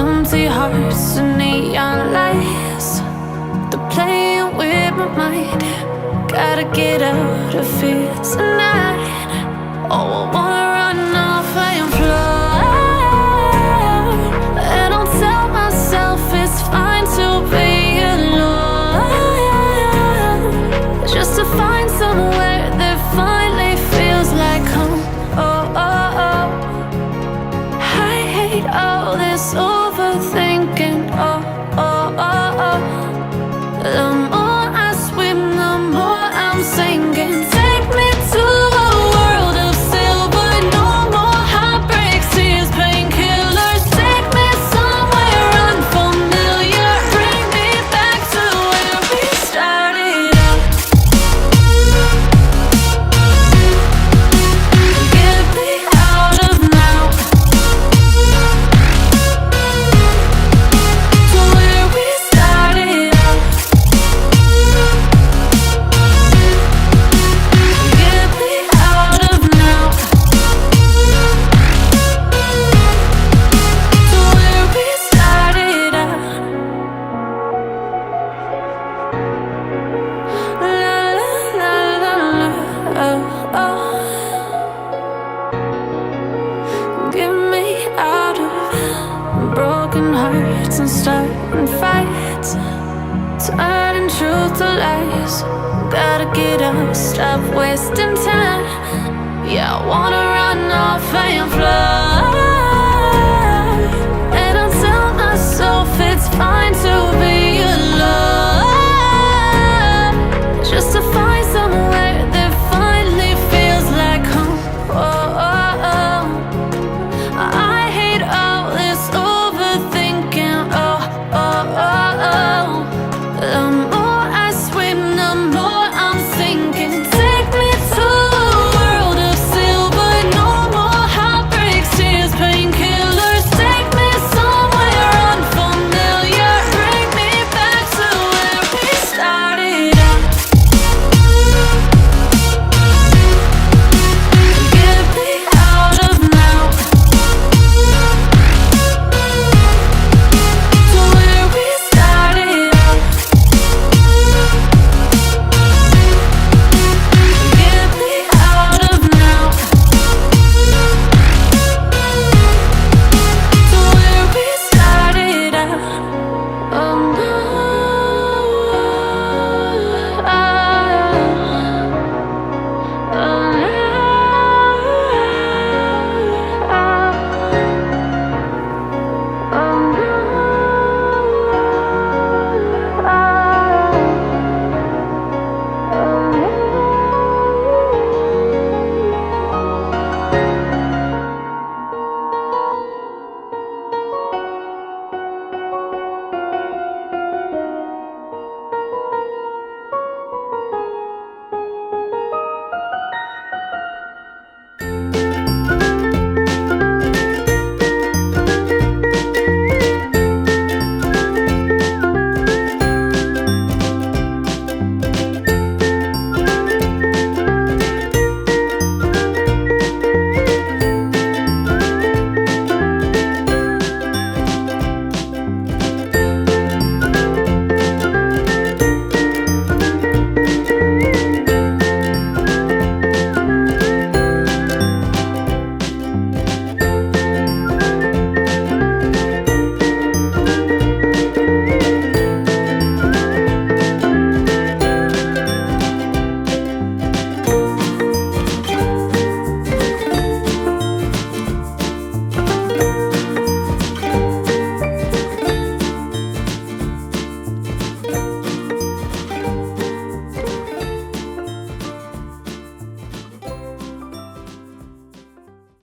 empty hearts and neon lights. They're playing with my mind. Gotta get out of here tonight. Oh, I wanna run off and fly. And I'll tell myself it's fine to be alone, just to find somewhere that finally feels like home. Oh, oh, oh. I hate all this overthinking. Oh, oh, oh, oh. The more I swim, the more I'm sinking. Take me to a world of silver. No more heartbreaks, tears, painkillers. Take me somewhere unfamiliar. Bring me back to where we started out. Get me out of now, to where we started out. Get me out of now, to where we started out. La la la la la, oh, oh. Get me out of broken hearts and starting fights, turning truth to lies. Gotta get up, stop wasting time. Yeah, I wanna run off and fly.